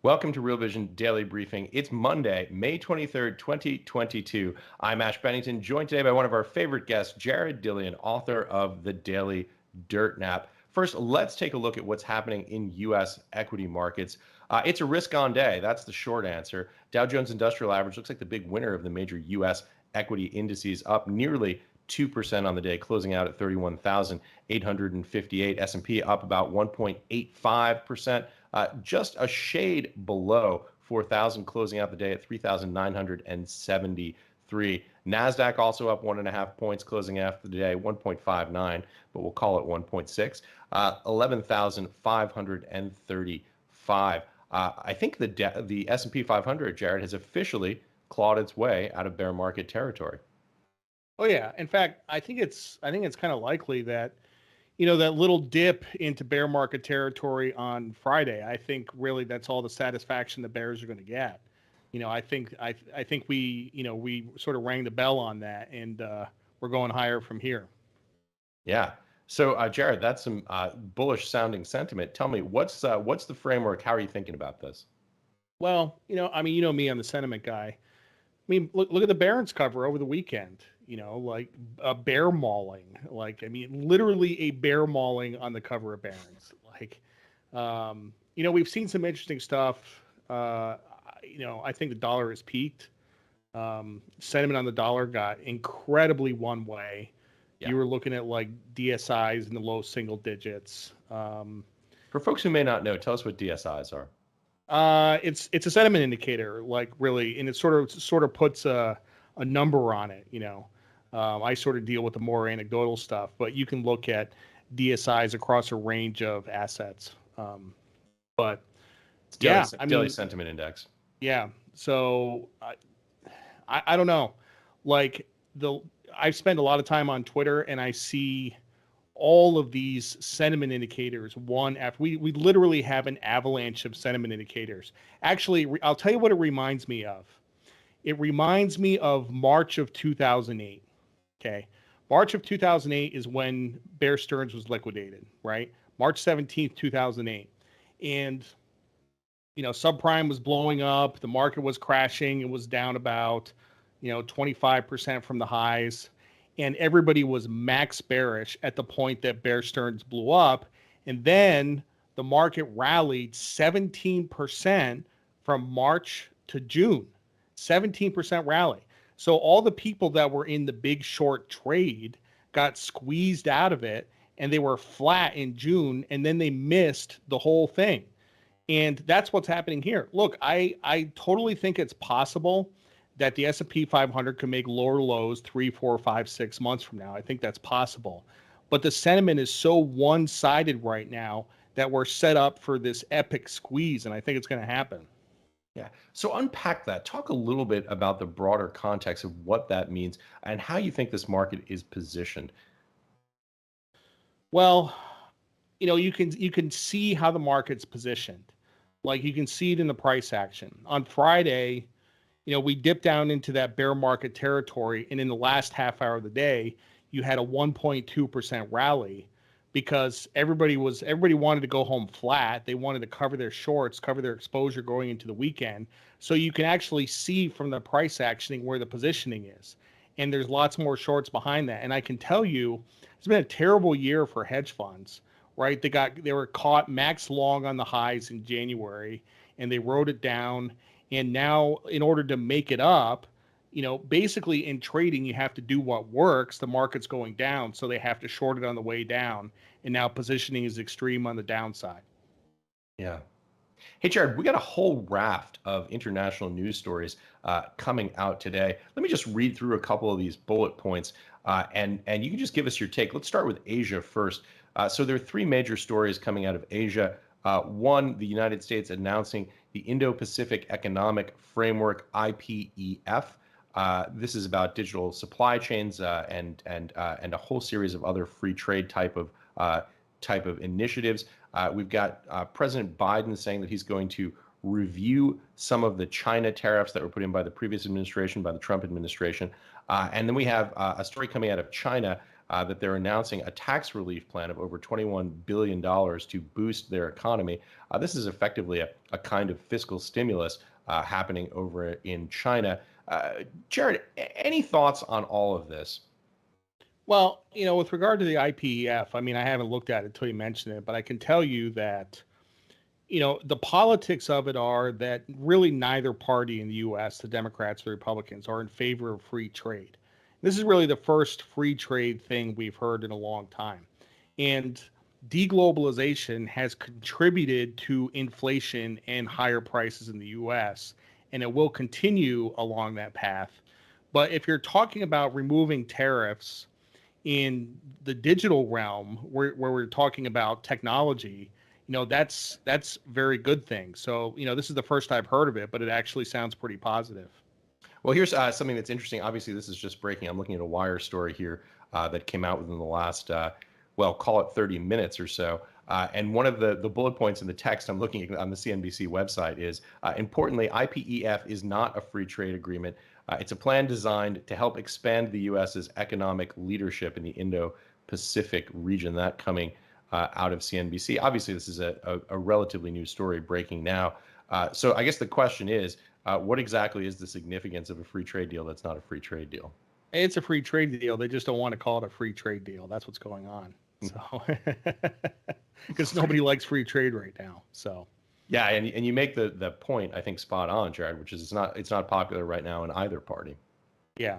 Welcome to Real Vision Daily Briefing. It's Monday, May 23rd, 2022. I'm Ash Bennington, joined today by one of our favorite guests, Jared Dillian, author of The Daily Dirt Nap. First, let's take a look at what's happening in U.S. equity markets. It's a risk-on day. That's the short answer. Dow Jones Industrial Average looks like the big winner of the major U.S. equity indices, up nearly 2% on the day, closing out at 31,858. S&P up about 1.85%. Just a shade below 4,000, closing out the day at 3,973. NASDAQ also up 1.5 points, closing after the day 1.59, but we'll call it 1.6, 11,535. I think the S&P 500, Jared, has officially clawed its way out of bear market territory. Oh yeah. In fact, I think it's kind of likely that, that little dip into bear market territory on Friday, I think really that's all the satisfaction the bears are going to get. I think we sort of rang the bell on that, and we're going higher from here. Yeah. So Jared, that's some bullish sounding sentiment. Tell me, what's the framework? How are you thinking about this? Well, me, I'm the sentiment guy. Look at the Barron's cover over the weekend. Like a bear mauling. Literally a bear mauling on the cover of Barron's. We've seen some interesting stuff. I think the dollar has peaked. Sentiment on the dollar got incredibly one way. Yeah. You were looking at like DSIs in the low single digits. For folks who may not know, tell us what DSIs are. It's a sentiment indicator, like really, and it sort of puts a number on it. I sort of deal with the more anecdotal stuff, but you can look at DSIs across a range of assets. But it's daily sentiment index. Yeah. So I don't know. I've spent a lot of time on Twitter, and I see all of these sentiment indicators one after we literally have an avalanche of sentiment indicators. Actually, I'll tell you what it reminds me of. It reminds me of March of 2008. Okay. March of 2008 is when Bear Stearns was liquidated, right? March 17th, 2008. And, subprime was blowing up. The market was crashing. It was down about, 25% from the highs. And everybody was max bearish at the point that Bear Stearns blew up. And then the market rallied 17% from March to June. 17% rally. So all the people that were in the big short trade got squeezed out of it, and they were flat in June, and then they missed the whole thing. And that's what's happening here. Look, I totally think it's possible that the S&P 500 can make lower lows 3, 4, 5, 6 months from now. I think that's possible. But the sentiment is so one-sided right now that we're set up for this epic squeeze, and I think it's going to happen. Yeah. So unpack that. Talk a little bit about the broader context of what that means and how you think this market is positioned. Well, you can see how the market's positioned. Like you can see it in the price action. On Friday, we dipped down into that bear market territory, and in the last half hour of the day, you had a 1.2% rally because everybody wanted to go home flat. They wanted to cover their shorts, cover their exposure going into the weekend. So you can actually see from the price actioning where the positioning is. And there's lots more shorts behind that. And I can tell you, it's been a terrible year for hedge funds, right? They were caught max long on the highs in January, and they wrote it down. And now in order to make it up, basically in trading, you have to do what works. The market's going down, so they have to short it on the way down. And now positioning is extreme on the downside. Yeah. Hey, Jared, we got a whole raft of international news stories coming out today. Let me just read through a couple of these bullet points, and you can just give us your take. Let's start with Asia first. So there are three major stories coming out of Asia. One, the United States announcing the Indo-Pacific Economic Framework, IPEF. This is about digital supply chains and a whole series of other free trade type of initiatives. We've got President Biden saying that he's going to review some of the China tariffs that were put in by the previous administration, by the Trump administration. And then we have a story coming out of China that they're announcing a tax relief plan of over $21 billion to boost their economy. This is effectively a kind of fiscal stimulus happening over in China. Jared, any thoughts on all of this? Well, with regard to the IPEF, I mean, I haven't looked at it until you mentioned it, but I can tell you that, the politics of it are that really neither party in the US, the Democrats or the Republicans, are in favor of free trade. This is really the first free trade thing we've heard in a long time. And deglobalization has contributed to inflation and higher prices in the US, and it will continue along that path. But if you're talking about removing tariffs in the digital realm, where we're talking about technology, that's very good thing. So, this is the first I've heard of it, but it actually sounds pretty positive. Well, here's something that's interesting. Obviously, this is just breaking. I'm looking at a Wire story here that came out within the last, well, call it 30 minutes or so. And one of the bullet points in the text I'm looking at on the CNBC website is, importantly, IPEF is not a free trade agreement. It's a plan designed to help expand the U.S.'s economic leadership in the Indo-Pacific region. That coming out of CNBC. Obviously, this is a relatively new story breaking now. So I guess the question is, what exactly is the significance of a free trade deal that's not a free trade deal? It's a free trade deal. They just don't want to call it a free trade deal. That's what's going on. So, because nobody likes free trade right now. So, yeah, and you make the point, I think, spot on, Jared, which is it's not popular right now in either party. yeah.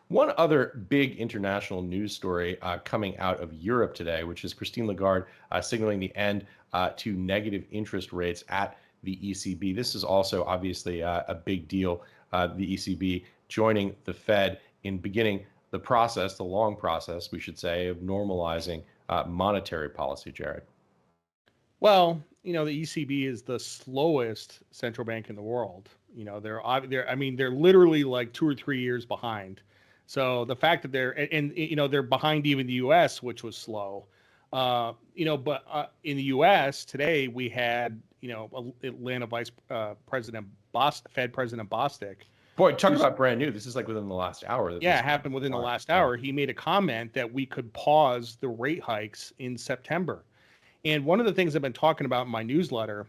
One other big international news story coming out of Europe today, which is Christine Lagarde signaling the end to negative interest rates at the ECB. This is also obviously a big deal. The ECB joining the Fed in beginning the process, the long process, we should say, of normalizing monetary policy, Jared. Well, the ECB is the slowest central bank in the world. They're literally like 2 or 3 years behind. So the fact that they're behind even the U.S., which was slow. But in the U.S. today we had Atlanta Vice President Fed President Bostic. Boy, talk about brand new. This is like within the last hour. Yeah, it happened within the last hour. He made a comment that we could pause the rate hikes in September. And one of the things I've been talking about in my newsletter,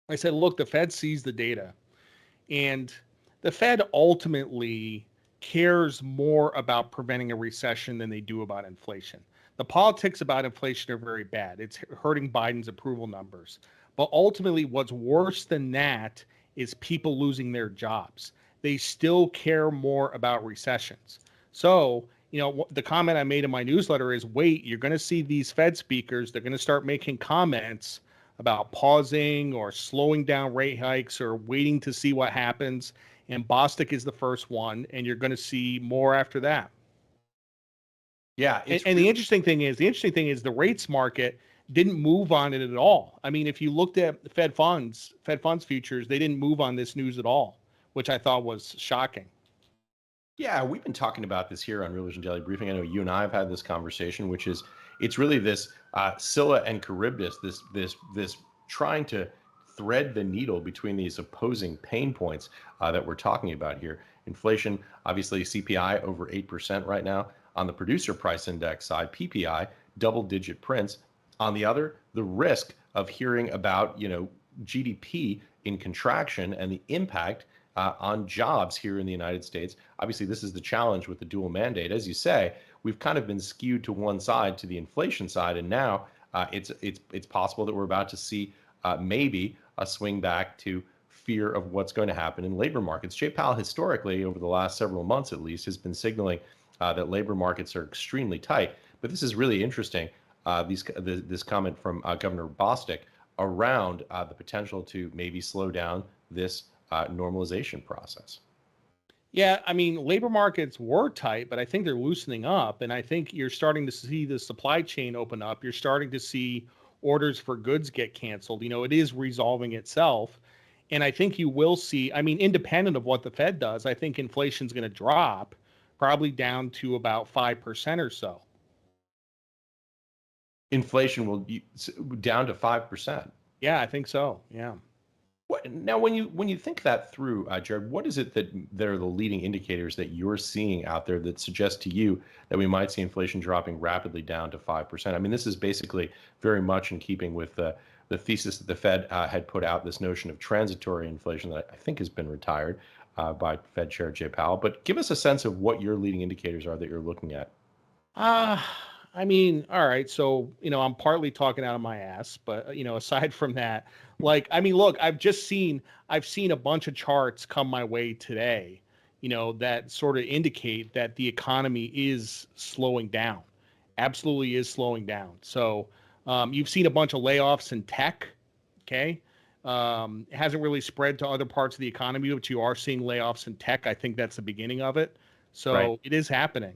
I said, look, the Fed sees the data, and the Fed ultimately cares more about preventing a recession than they do about inflation. The politics about inflation are very bad. It's hurting Biden's approval numbers. But ultimately, what's worse than that is people losing their jobs. They still care more about recessions. So, the comment I made in my newsletter is, wait, you're going to see these Fed speakers. They're going to start making comments about pausing or slowing down rate hikes or waiting to see what happens. And Bostic is the first one, and you're going to see more after that. Yeah. And the interesting thing is the rates market didn't move on it at all. I mean, if you looked at Fed funds futures, they didn't move on this news at all, which I thought was shocking. Yeah, we've been talking about this here on Real Vision Daily Briefing. I know you and I have had this conversation, which is it's really this Scylla and Charybdis, this trying to thread the needle between these opposing pain points that we're talking about here. Inflation, obviously CPI over 8% right now. On the producer price index side, PPI, double-digit prints. On the other, the risk of hearing about GDP in contraction and the impact on jobs here in the United States. Obviously, this is the challenge with the dual mandate. As you say, we've kind of been skewed to one side, to the inflation side, and now it's possible that we're about to see maybe a swing back to fear of what's going to happen in labor markets. Jay Powell, historically, over the last several months at least, has been signaling that labor markets are extremely tight. But this is really interesting. This comment from Governor Bostic around the potential to maybe slow down this normalization process. Yeah, I mean, labor markets were tight, but I think they're loosening up. And I think you're starting to see the supply chain open up. You're starting to see orders for goods get canceled. It is resolving itself. And I think you will see, I mean, independent of what the Fed does, I think inflation's going to drop probably down to about 5% or so. Inflation will be down to 5%. Yeah, I think so. Yeah. Now, when you think that through, Jared, what is it that are the leading indicators that you're seeing out there that suggest to you that we might see inflation dropping rapidly down to 5%? I mean, this is basically very much in keeping with the thesis that the Fed had put out, this notion of transitory inflation that I think has been retired by Fed Chair Jay Powell. But give us a sense of what your leading indicators are that you're looking at. Uh, I mean, all right. So, I'm partly talking out of my ass, but aside from that, like, I mean, look, I've seen a bunch of charts come my way today, that sort of indicate that the economy is slowing down, absolutely is slowing down. So, you've seen a bunch of layoffs in tech. Okay. It hasn't really spread to other parts of the economy, but you are seeing layoffs in tech. I think that's the beginning of it. Right. So it is happening.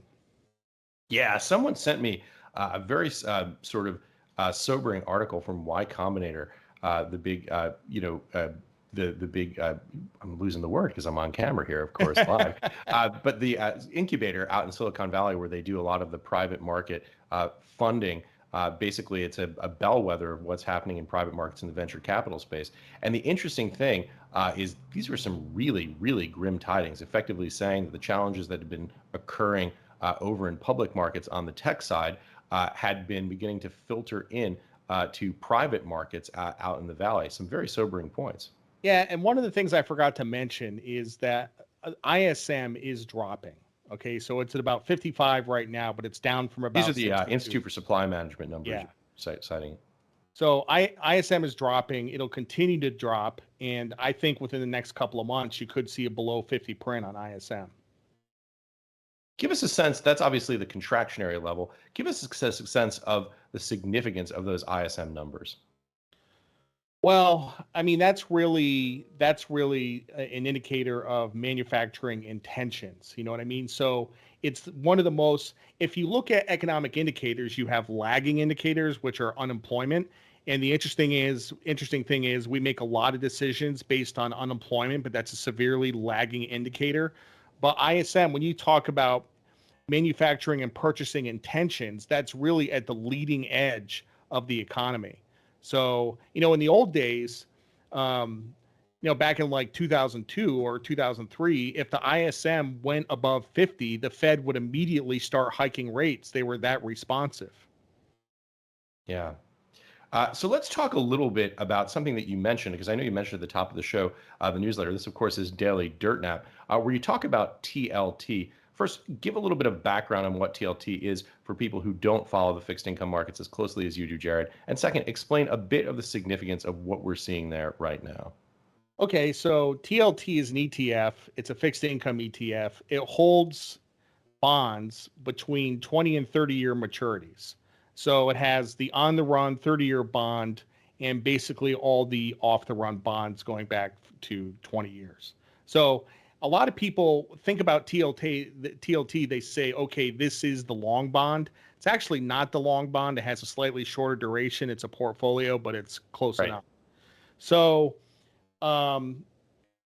Yeah, someone sent me a very sort of sobering article from Y Combinator, the big, the big. I'm losing the word because I'm on camera here, of course, live. But the incubator out in Silicon Valley, where they do a lot of the private market funding. Basically, it's a bellwether of what's happening in private markets in the venture capital space. And the interesting thing is these were some really, really grim tidings, effectively saying that the challenges that have been occurring over in public markets on the tech side had been beginning to filter in to private markets out in the valley. Some very sobering points. Yeah, and one of the things I forgot to mention is that ISM is dropping. Okay, so it's at about 55 right now, but it's down from These are about the 62. Institute for Supply Management numbers Yeah. you're citing. So ISM is dropping. It'll continue to drop, and I think within the next couple of months, you could see a below 50 print on ISM. Give us a sense, that's obviously the contractionary level. Give us a sense of the significance of those ISM numbers. Well, I mean that's really an indicator of manufacturing intentions. You know what I mean? So it's one of the most. If you look at economic indicators, you have lagging indicators, which are unemployment. And the interesting thing is, we make a lot of decisions based on unemployment, but that's a severely lagging indicator. But ISM, when you talk about manufacturing and purchasing intentions, that's really at the leading edge of the economy. So, in the old days, back in like 2002 or 2003, if the ISM went above 50, the Fed would immediately start hiking rates. They were that responsive. Yeah. So let's talk a little bit about something that you mentioned, because I know you mentioned at the top of the show, the newsletter. This, of course, is Daily Dirt Nap, where you talk about TLT. First, give a little bit of background on what TLT is for people who don't follow the fixed income markets as closely as you do, Jared. And second, explain a bit of the significance of what we're seeing there right now. Okay, so TLT is an ETF. It's a fixed income ETF. It holds bonds between 20 and 30-year maturities. So it has the on the run 30-year bond and basically all the off the run bonds going back to 20 years. So a lot of people think about TLT, they say, okay, this is the long bond. It's actually not the long bond. It has a slightly shorter duration. It's a portfolio, but it's close Right. enough. So um,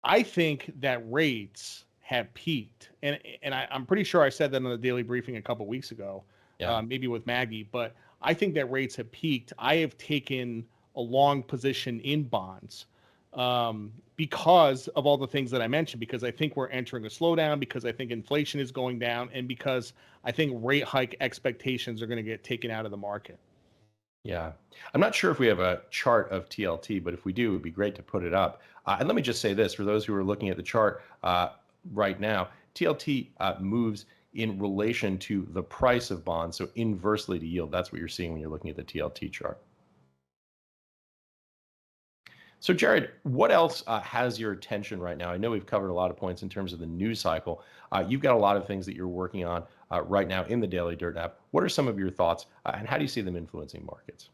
I think that rates have peaked, and I'm pretty sure I said that on the daily briefing a couple weeks ago, Yeah. maybe with Maggie. But I think that rates have peaked. I have taken a long position in bonds because of all the things that I mentioned. Because I think we're entering a slowdown. Because I think inflation is going down, and because I think rate hike expectations are going to get taken out of the market. Yeah. I'm not sure if we have a chart of TLT, but if we do, it would be great to put it up. And let me just say this for those who are looking at the chart right now, TLT moves in relation to the price of bonds, so inversely to yield. That's what you're seeing when you're looking at the TLT chart. So, Jared, what else has your attention right now? I know we've covered a lot of points in terms of the news cycle. You've got a lot of things that you're working on right now in the Daily Dirt Nap. What are some of your thoughts, and how do you see them influencing markets?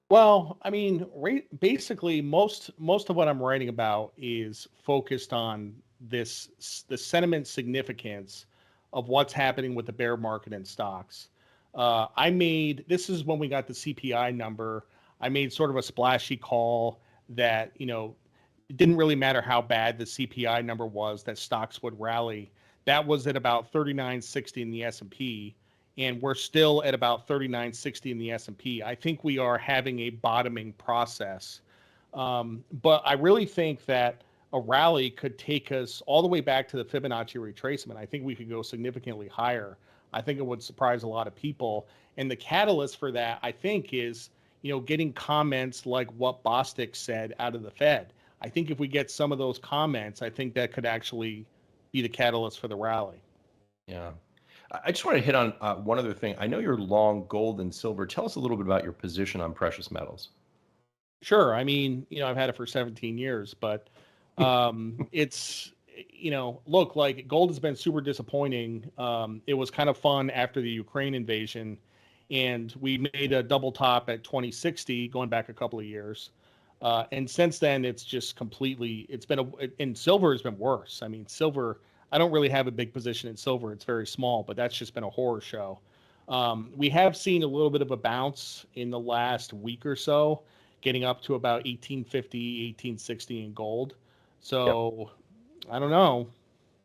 Well, I mean, basically, most of what I'm writing about is focused on the sentiment significance of what's happening with the bear market and stocks. This is when we got the CPI number. I made sort of a splashy call that it didn't really matter how bad the CPI number was, that stocks would rally. That was at about 39.60 in the S&P, and we're still at about 39.60 in the S&P. I think we are having a bottoming process. But I really think that a rally could take us all the way back to the Fibonacci retracement. I think we could go significantly higher. I think it would surprise a lot of people. And the catalyst for that, I think, is getting comments like what Bostic said out of the Fed. I think if we get some of those comments, I think that could actually be the catalyst for the rally. Yeah. I just want to hit on one other thing. I know you're long gold and silver. Tell us a little bit about your position on precious metals. Sure. I mean, I've had it for 17 years, but it's, look, like gold has been super disappointing. It was kind of fun after the Ukraine invasion, and we made a double top at 2060 going back a couple of years. And since then, it's just completely, and silver has been worse. I mean, silver, I don't really have a big position in silver. It's very small, but that's just been a horror show. We have seen a little bit of a bounce in the last week or so, getting up to about 1850, 1860 in gold. Yep. So I don't know.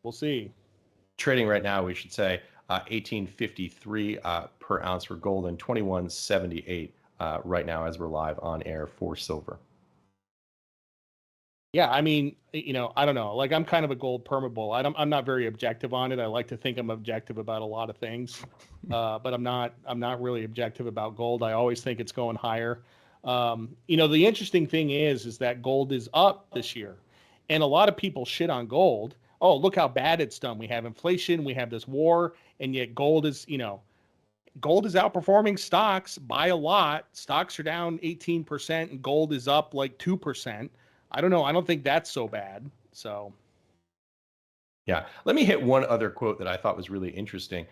We'll see. Trading right now, we should say 1853 per ounce for gold and 2178 right now as we're live on air for silver. Yeah, I mean, I don't know. Like I'm kind of a gold permabull. I'm not very objective on it. I like to think I'm objective about a lot of things, but I'm not. I'm not really objective about gold. I always think it's going higher. The interesting thing is that gold is up this year, and a lot of people shit on gold. Oh, look how bad it's done. We have inflation, we have this war, and yet gold is outperforming stocks by a lot. Stocks are down 18%, and gold is up like 2%. I don't know. I don't think that's so bad. So, Yeah. Let me hit one other quote that I thought was really interesting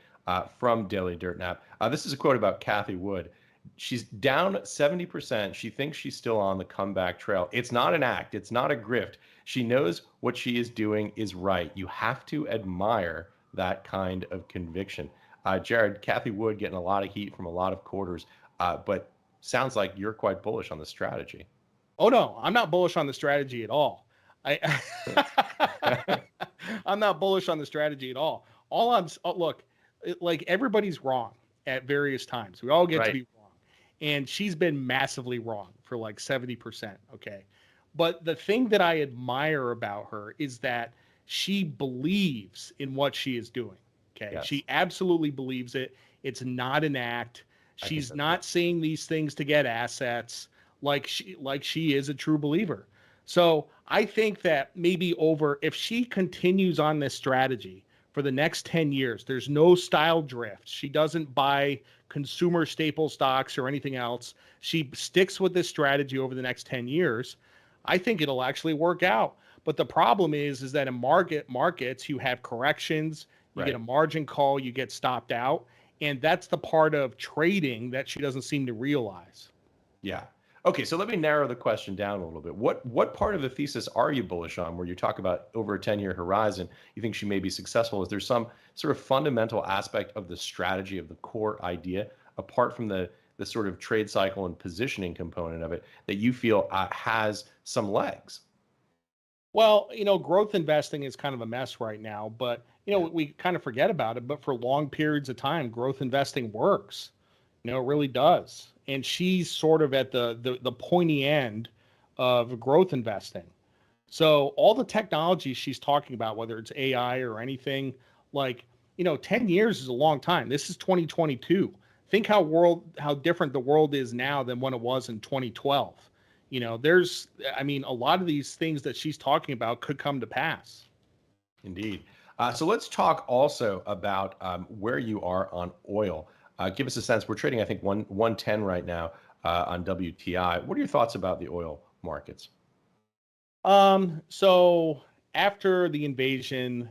from Daily Dirt Nap. This is a quote about Kathy Wood. She's down 70%. She thinks she's still on the comeback trail. It's not an act. It's not a grift. She knows what she is doing is right. You have to admire that kind of conviction. Jared, Kathy Wood getting a lot of heat from a lot of quarters, but sounds like you're quite bullish on the strategy. oh no, I'm not bullish on the strategy at all. I I'm not bullish on the strategy at all. Look, like everybody's wrong at various times. We all get to Right. be wrong. And she's been massively wrong for like 70%. Okay. But the thing that I admire about her is that she believes in what she is doing. Okay. Yes. She absolutely believes it. It's not an act. I think She's that's right. not saying these things to get assets like she is a true believer. So I think that maybe if she continues on this strategy for the next 10 years, there's no style drift. She doesn't buy consumer staple stocks or anything else. She sticks with this strategy over the next 10 years. I think it'll actually work out. But the problem is that in markets, you have corrections, you get a Right. margin call, you get stopped out. And that's the part of trading that she doesn't seem to realize. Yeah. Okay, so let me narrow the question down a little bit. What part of the thesis are you bullish on where you talk about over a 10-year horizon, you think she may be successful? Is there some sort of fundamental aspect of the strategy of the core idea, apart from the sort of trade cycle and positioning component of it, that you feel has some legs? Well, growth investing is kind of a mess right now, but Yeah. we kind of forget about it. But for long periods of time, growth investing works. It really does. And she's sort of at the pointy end of growth investing. So all the technology she's talking about, whether it's AI or anything, like 10 years is a long time. This is 2022. Think how different the world is now than when it was in 2012. I mean, a lot of these things that she's talking about could come to pass. Indeed. So let's talk also about where you are on oil. Give us a sense. We're trading, I think, 110 right now on WTI. What are your thoughts about the oil markets? So after the invasion,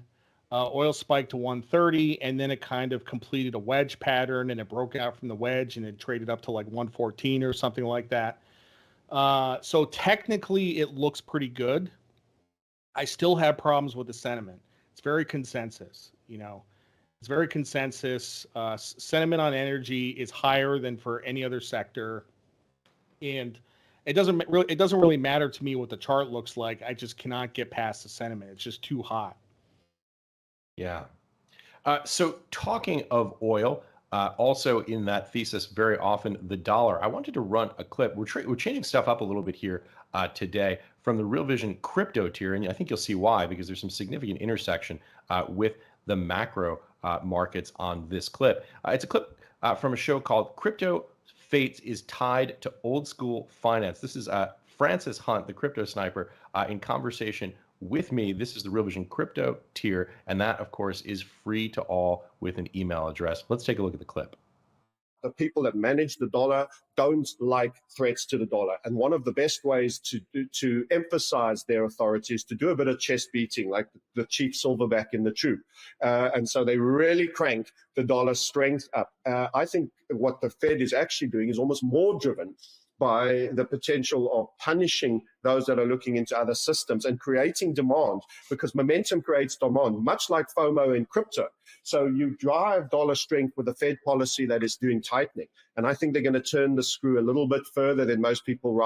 oil spiked to 130, and then it kind of completed a wedge pattern, and it broke out from the wedge, and it traded up to like 114 or something like that. So technically, it looks pretty good. I still have problems with the sentiment. It's very consensus. It's very consensus. Sentiment on energy is higher than for any other sector, and it doesn't really matter to me what the chart looks like. I just cannot get past the sentiment. It's just too hot. Yeah. So talking of oil, Also, in that thesis, very often the dollar. I wanted to run a clip. We're changing stuff up a little bit here today from the Real Vision crypto tier, and I think you'll see why because there's some significant intersection with the macro markets on this clip. It's a clip from a show called "Crypto Fates is Tied to Old School Finance." This is Francis Hunt, the crypto sniper, in conversation with me. This is the Real Vision crypto tier, and that, of course, is free to all with an email address. Let's take a look at the clip. The people that manage the dollar don't like threats to the dollar. And one of the best ways to emphasize their authority is to do a bit of chest beating, like the chief silverback in the troop. And so they really crank the dollar strength up. I think what the Fed is actually doing is almost more driven by the potential of punishing those that are looking into other systems and creating demand, because momentum creates demand, much like FOMO in crypto. So you drive dollar strength with a Fed policy that is doing tightening. And I think they're going to turn the screw a little bit further than most people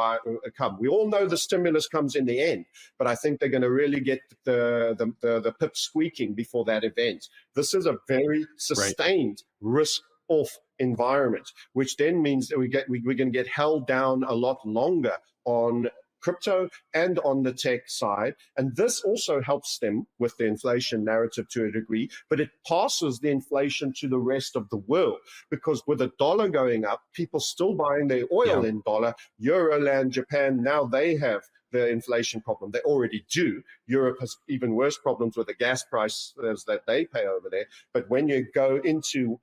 come. We all know the stimulus comes in the end, but I think they're going to really get the pip squeaking before that event. This is a very sustained risk off environment, which then means that we're going to get held down a lot longer on crypto and on the tech side. And this also helps them with the inflation narrative to a degree, but it passes the inflation to the rest of the world, because with the dollar going up, people still buying their oil in dollar. Euroland, Japan, now they have the inflation problem. They already do. Europe has even worse problems with the gas prices that they pay over there. But when you go into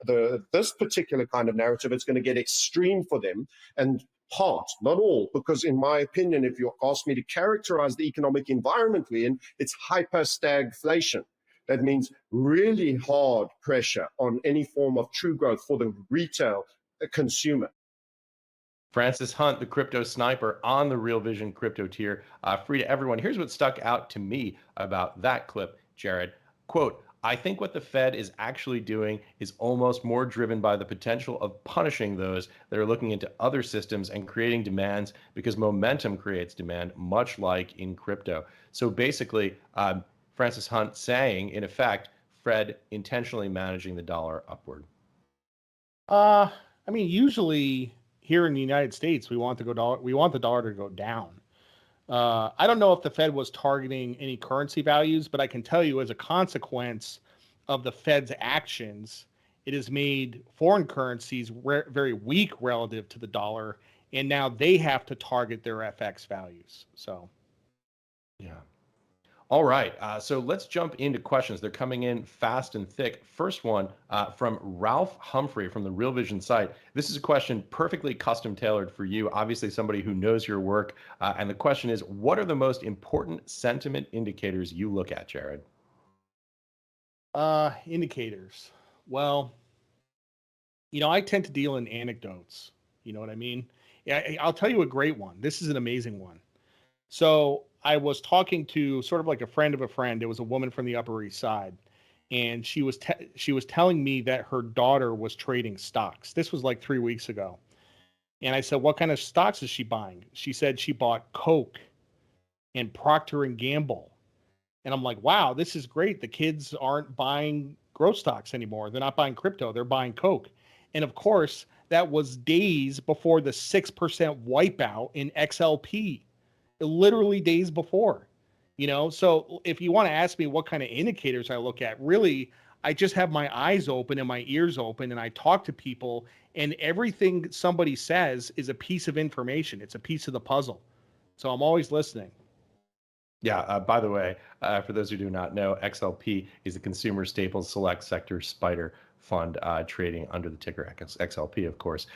this particular kind of narrative, it's going to get extreme for them. And part, not all, because in my opinion, if you ask me to characterize the economic environment we're in, it's hyper-stagflation. That means really hard pressure on any form of true growth for the retail consumer. Francis Hunt, the crypto sniper on the Real Vision crypto tier, free to everyone. Here's what stuck out to me about that clip, Jared. Quote, "I think what the Fed is actually doing is almost more driven by the potential of punishing those that are looking into other systems and creating demands, because momentum creates demand, much like in crypto." So basically, Francis Hunt saying, in effect, Fed intentionally managing the dollar upward. I mean, usually here in the United States, we want the dollar to go down. I don't know if the Fed was targeting any currency values, but I can tell you as a consequence of the Fed's actions, it has made foreign currencies very weak relative to the dollar, and now they have to target their FX values. So, yeah. All right, so let's jump into questions. They're coming in fast and thick. First one from Ralph Humphrey from the Real Vision site. This is a question perfectly custom tailored for you, obviously somebody who knows your work. And the question is, what are the most important sentiment indicators you look at, Jared? Indicators. Well, I tend to deal in anecdotes. You know what I mean? Yeah, I'll tell you a great one. This is an amazing one. So I was talking to sort of like a friend of a friend. It was a woman from the Upper East Side, and she was telling me that her daughter was trading stocks. This was like 3 weeks ago. And I said, "What kind of stocks is she buying?" She said she bought Coke and Procter and Gamble. And I'm like, wow, this is great. The kids aren't buying growth stocks anymore. They're not buying crypto. They're buying Coke. And of course, that was days before the 6% wipeout in XLP. Literally days before, So if you want to ask me what kind of indicators I look at, really, I just have my eyes open and my ears open, and I talk to people, and everything somebody says is a piece of information. It's a piece of the puzzle. So I'm always listening. Yeah, by the way, for those who do not know, XLP is the Consumer Staples Select Sector Spider Fund, trading under the ticker XLP, of course.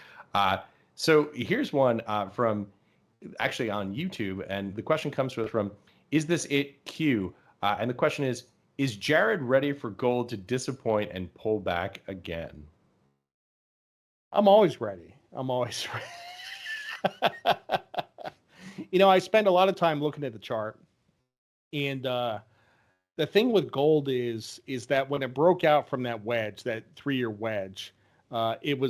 So here's one from actually on YouTube, and the question comes from "Is this it Q?" And the question is Jared ready for gold to disappoint and pull back again? I'm always ready. I spend a lot of time looking at the chart, and the thing with gold is that when it broke out from that wedge, that 3-year wedge, it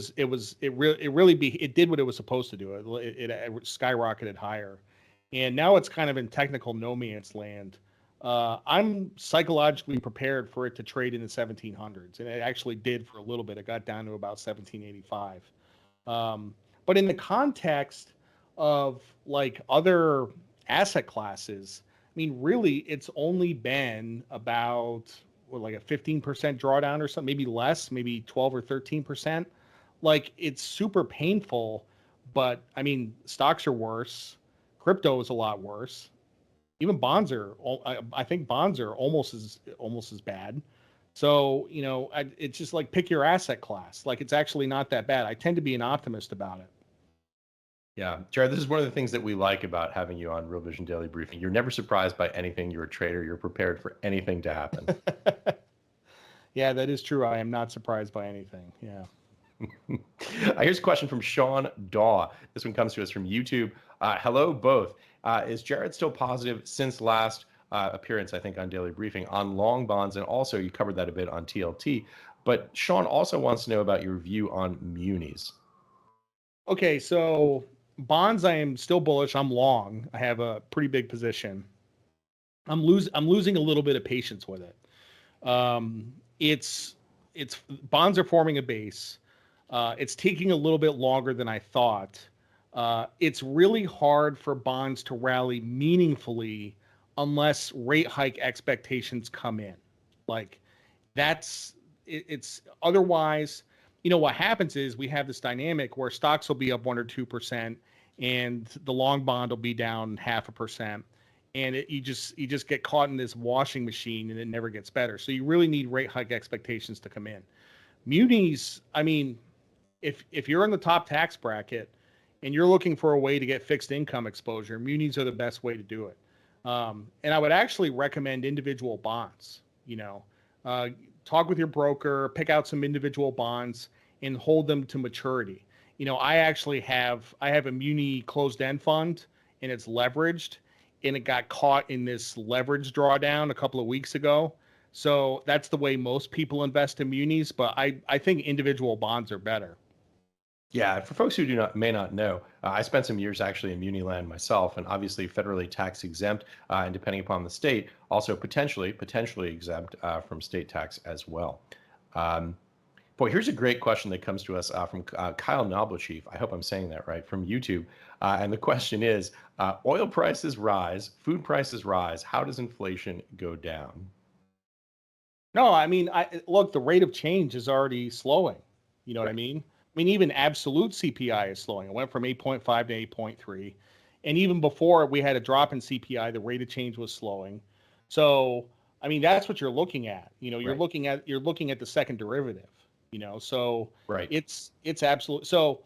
did what it was supposed to do. It skyrocketed higher, and now it's kind of in technical no man's land. I'm psychologically prepared for it to trade in the 1700s, and it actually did for a little bit. It got down to about 1785. But in the context of like other asset classes, I mean, really, it's only been about like a 15% drawdown or something, maybe less, maybe 12 or 13%. Like it's super painful, but I mean, stocks are worse. Crypto is a lot worse. Even bonds are, I think bonds are almost as bad. So, it's just like pick your asset class. Like it's actually not that bad. I tend to be an optimist about it. Yeah, Jared, this is one of the things that we like about having you on Real Vision Daily Briefing. You're never surprised by anything. You're a trader. You're prepared for anything to happen. Yeah, that is true. I am not surprised by anything. Yeah. Here's a question from Sean Daw. This one comes to us from YouTube. Hello, both. Is Jared still positive since last appearance, I think, on Daily Briefing on long bonds? And also, you covered that a bit on TLT. But Sean also wants to know about your view on munis. Okay, so bonds, I am still bullish. I'm long. I have a pretty big position. I'm losing a little bit of patience with it. It's bonds are forming a base. It's taking a little bit longer than I thought. It's really hard for bonds to rally meaningfully unless rate hike expectations come in. Like it's otherwise, what happens is we have this dynamic where stocks will be up 1 or 2% and the long bond will be down 0.5%. And you just get caught in this washing machine and it never gets better. So you really need rate hike expectations to come in. Munis, I mean, if you're in the top tax bracket and you're looking for a way to get fixed income exposure, munis are the best way to do it. And I would actually recommend individual bonds. Talk with your broker, pick out some individual bonds, and hold them to maturity. I actually have a muni closed-end fund, and it's leveraged, and it got caught in this leverage drawdown a couple of weeks ago. So that's the way most people invest in munis, but I think individual bonds are better. Yeah, for folks who may not know, I spent some years actually in muni land myself, and obviously federally tax exempt, and depending upon the state, also potentially exempt from state tax as well. Boy, here's a great question that comes to us from Kyle Noblechief. I hope I'm saying that right, from YouTube. And the question is, oil prices rise, food prices rise. How does inflation go down? No, I mean, look, the rate of change is already slowing. You know what I mean? I mean, even absolute CPI is slowing. It went from 8.5 to 8.3. And even before we had a drop in CPI, the rate of change was slowing. So, I mean, that's what you're looking at. You're looking at the second derivative, so it's absolute. So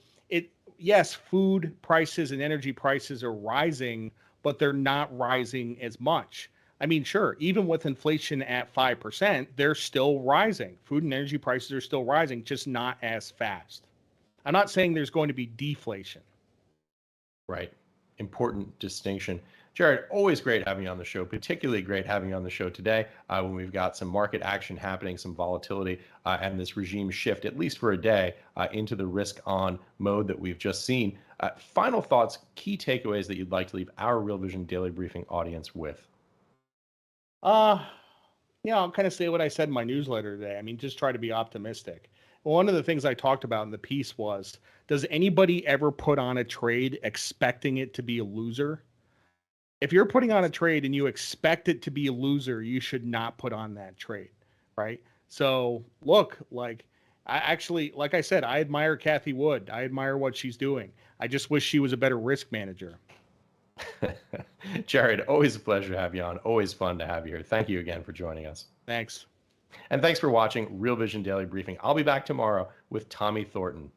yes, food prices and energy prices are rising, but they're not rising as much. I mean, sure, even with inflation at 5%, they're still rising. Food and energy prices are still rising, just not as fast. I'm not saying there's going to be deflation. Right. Important distinction. Jared, always great having you on the show, particularly great having you on the show today when we've got some market action happening, some volatility, and this regime shift, at least for a day, into the risk on mode that we've just seen. Final thoughts, key takeaways that you'd like to leave our Real Vision Daily Briefing audience with? I'll kind of say what I said in my newsletter today. I mean, just try to be optimistic. One of the things I talked about in the piece was, does anybody ever put on a trade expecting it to be a loser? If you're putting on a trade and you expect it to be a loser, you should not put on that trade, right? So look, like I said, I admire Cathie Wood. I admire what she's doing. I just wish she was a better risk manager. Jared, always a pleasure to have you on. Always fun to have you here. Thank you again for joining us. Thanks. And thanks for watching Real Vision Daily Briefing. I'll be back tomorrow with Tommy Thornton.